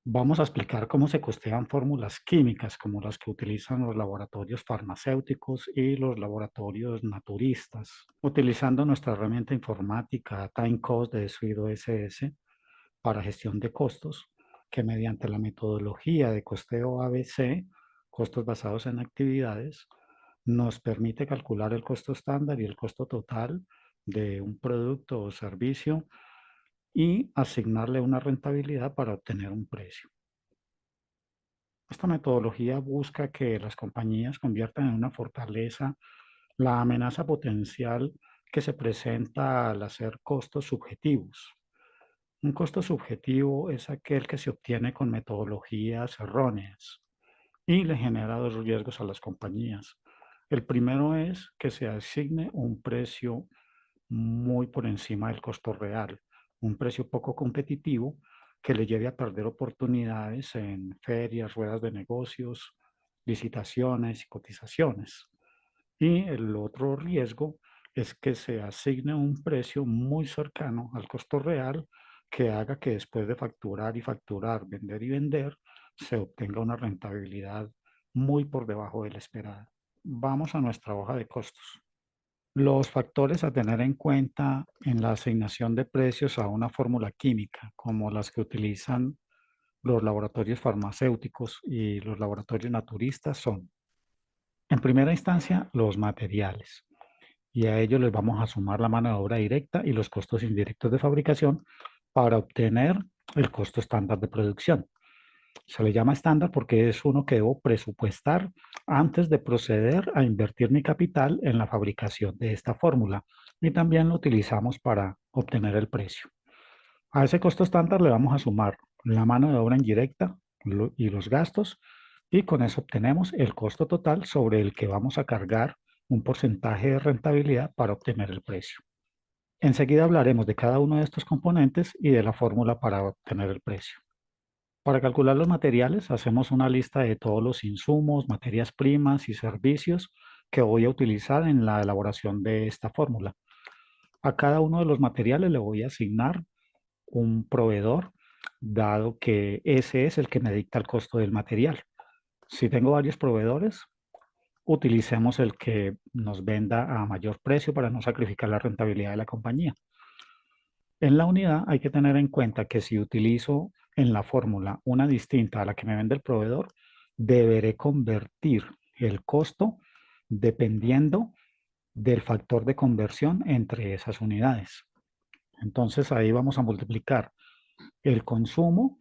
Vamos a explicar cómo se costean fórmulas químicas como las que utilizan los laboratorios farmacéuticos y los laboratorios naturistas, utilizando nuestra herramienta informática TimeCost de Suido SS para gestión de costos, que mediante la metodología de costeo ABC, costos basados en actividades, nos permite calcular el costo estándar y el costo total de un producto o servicio y asignarle una rentabilidad para obtener un precio. Esta metodología busca que las compañías conviertan en una fortaleza la amenaza potencial que se presenta al hacer costos subjetivos. Un costo subjetivo es aquel que se obtiene con metodologías erróneas y le genera dos riesgos a las compañías. El primero es que se asigne un precio muy por encima del costo real, un precio poco competitivo que le lleve a perder oportunidades en ferias, ruedas de negocios, licitaciones y cotizaciones. Y el otro riesgo es que se asigne un precio muy cercano al costo real que haga que después de facturar y facturar, vender y vender, se obtenga una rentabilidad muy por debajo de la esperada. Vamos a nuestra hoja de costos. Los factores a tener en cuenta en la asignación de precios a una fórmula química, como las que utilizan los laboratorios farmacéuticos y los laboratorios naturistas, son, en primera instancia, los materiales. Y a ellos les vamos a sumar la mano de obra directa y los costos indirectos de fabricación para obtener el costo estándar de producción. Se le llama estándar porque es uno que debo presupuestar antes de proceder a invertir mi capital en la fabricación de esta fórmula y también lo utilizamos para obtener el precio. A ese costo estándar le vamos a sumar la mano de obra indirecta y los gastos y con eso obtenemos el costo total sobre el que vamos a cargar un porcentaje de rentabilidad para obtener el precio. Enseguida hablaremos de cada uno de estos componentes y de la fórmula para obtener el precio. Para calcular los materiales, hacemos una lista de todos los insumos, materias primas y servicios que voy a utilizar en la elaboración de esta fórmula. A cada uno de los materiales le voy a asignar un proveedor, dado que ese es el que me dicta el costo del material. Si tengo varios proveedores, utilicemos el que nos venda a mayor precio para no sacrificar la rentabilidad de la compañía. En la unidad hay que tener en cuenta que si utilizo en la fórmula una distinta a la que me vende el proveedor, deberé convertir el costo dependiendo del factor de conversión entre esas unidades. Entonces ahí vamos a multiplicar el consumo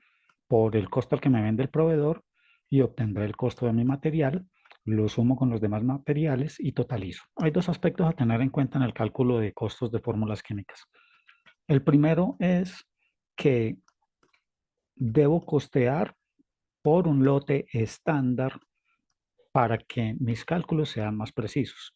por el costo al que me vende el proveedor y obtendré el costo de mi material, lo sumo con los demás materiales y totalizo. Hay dos aspectos a tener en cuenta en el cálculo de costos de fórmulas químicas. El primero es que debo costear por un lote estándar para que mis cálculos sean más precisos.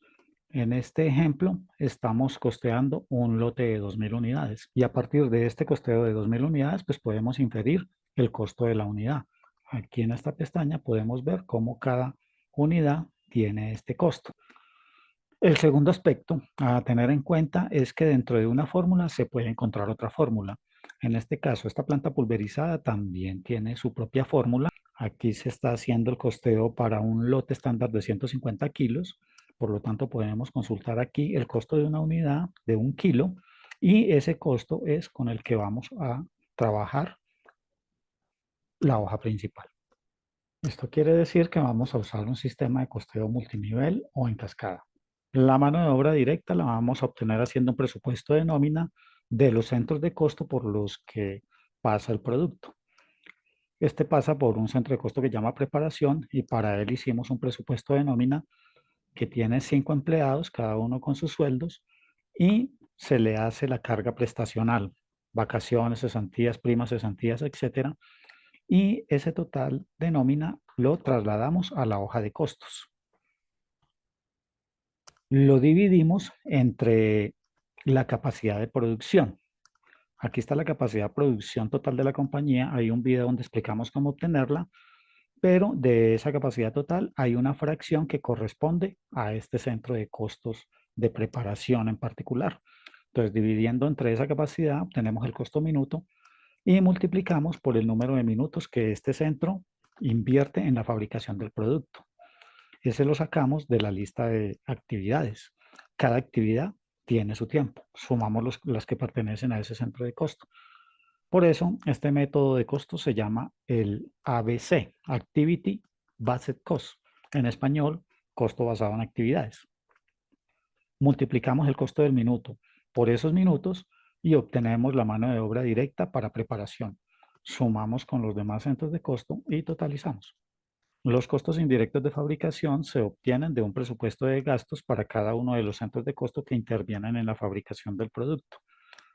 En este ejemplo, estamos costeando un lote de 2.000 unidades y a partir de este costeo de 2.000 unidades, pues podemos inferir el costo de la unidad. Aquí en esta pestaña podemos ver cómo cada unidad tiene este costo. El segundo aspecto a tener en cuenta es que dentro de una fórmula se puede encontrar otra fórmula. En este caso, esta planta pulverizada también tiene su propia fórmula. Aquí se está haciendo el costeo para un lote estándar de 150 kilos. Por lo tanto, podemos consultar aquí el costo de una unidad de 1 kilo y ese costo es con el que vamos a trabajar la hoja principal. Esto quiere decir que vamos a usar un sistema de costeo multinivel o en cascada. La mano de obra directa la vamos a obtener haciendo un presupuesto de nómina de los centros de costo por los que pasa el producto. Este pasa por un centro de costo que llama preparación y para él hicimos un presupuesto de nómina que tiene 5 empleados, cada uno con sus sueldos, y se le hace la carga prestacional, vacaciones, cesantías, primas, cesantías, etcétera, y ese total de nómina lo trasladamos a la hoja de costos. Lo dividimos entre la capacidad de producción. Aquí está la capacidad de producción total de la compañía. Hay un video donde explicamos cómo obtenerla, pero de esa capacidad total hay una fracción que corresponde a este centro de costos de preparación en particular. Entonces, dividiendo entre esa capacidad, obtenemos el costo minuto y multiplicamos por el número de minutos que este centro invierte en la fabricación del producto. Ese lo sacamos de la lista de actividades. Cada actividad tiene su tiempo. Sumamos las que pertenecen a ese centro de costo. Por eso, este método de costo se llama el ABC, Activity Based Cost. En español, costo basado en actividades. Multiplicamos el costo del minuto por esos minutos y obtenemos la mano de obra directa para preparación. Sumamos con los demás centros de costo y totalizamos. Los costos indirectos de fabricación se obtienen de un presupuesto de gastos para cada uno de los centros de costo que intervienen en la fabricación del producto.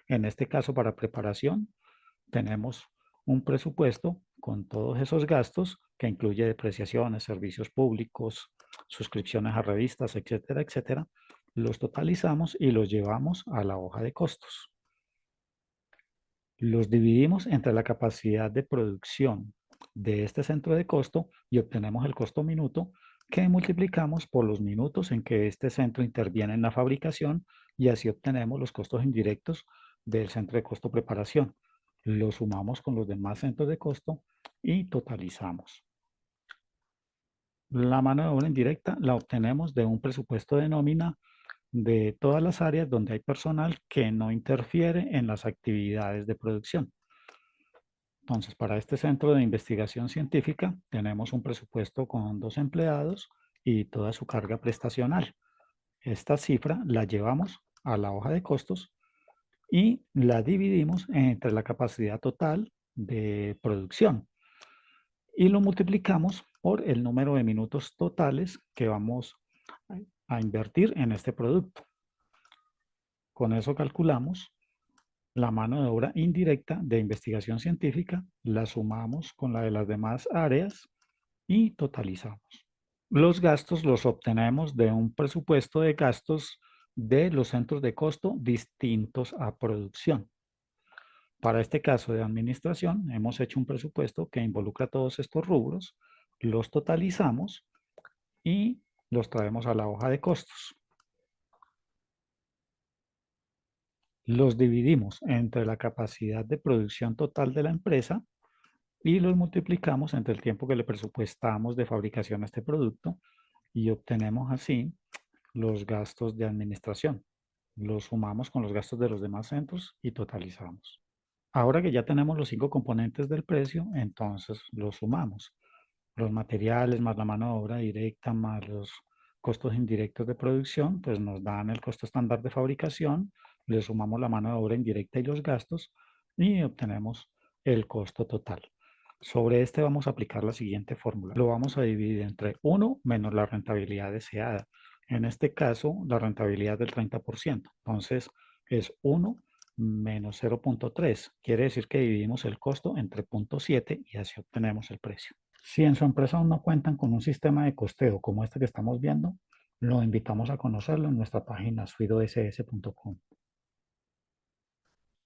En este caso, para preparación, tenemos un presupuesto con todos esos gastos que incluye depreciaciones, servicios públicos, suscripciones a revistas, etcétera, etcétera. Los totalizamos y los llevamos a la hoja de costos. Los dividimos entre la capacidad de producción de este centro de costo y obtenemos el costo minuto que multiplicamos por los minutos en que este centro interviene en la fabricación y así obtenemos los costos indirectos del centro de costo preparación. Lo sumamos con los demás centros de costo y totalizamos. La mano de obra indirecta la obtenemos de un presupuesto de nómina de todas las áreas donde hay personal que no interfiere en las actividades de producción. Entonces, para este centro de investigación científica tenemos un presupuesto con 2 empleados y toda su carga prestacional. Esta cifra la llevamos a la hoja de costos y la dividimos entre la capacidad total de producción y lo multiplicamos por el número de minutos totales que vamos a invertir en este producto. Con eso calculamos la mano de obra indirecta de investigación científica, la sumamos con la de las demás áreas y totalizamos. Los gastos los obtenemos de un presupuesto de gastos de los centros de costo distintos a producción. Para este caso de administración, hemos hecho un presupuesto que involucra todos estos rubros, los totalizamos y los traemos a la hoja de costos. Los dividimos entre la capacidad de producción total de la empresa y los multiplicamos entre el tiempo que le presupuestamos de fabricación a este producto y obtenemos así los gastos de administración. Los sumamos con los gastos de los demás centros y totalizamos. Ahora que ya tenemos los 5 componentes del precio, entonces los sumamos. Los materiales más la mano de obra directa más los costos indirectos de producción, pues nos dan el costo estándar de fabricación, le sumamos la mano de obra indirecta y los gastos y obtenemos el costo total. Sobre este vamos a aplicar la siguiente fórmula. Lo vamos a dividir entre 1 menos la rentabilidad deseada. En este caso, la rentabilidad del 30%. Entonces, es 1 menos 0.3. Quiere decir que dividimos el costo entre 0.7 y así obtenemos el precio. Si en su empresa aún no cuentan con un sistema de costeo como este que estamos viendo, lo invitamos a conocerlo en nuestra página suidoss.com.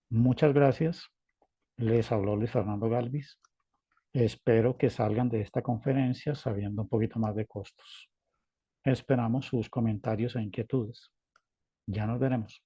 Muchas gracias. Les habló Luis Fernando Galvis. Espero que salgan de esta conferencia sabiendo un poquito más de costos. Esperamos sus comentarios e inquietudes. Ya nos veremos.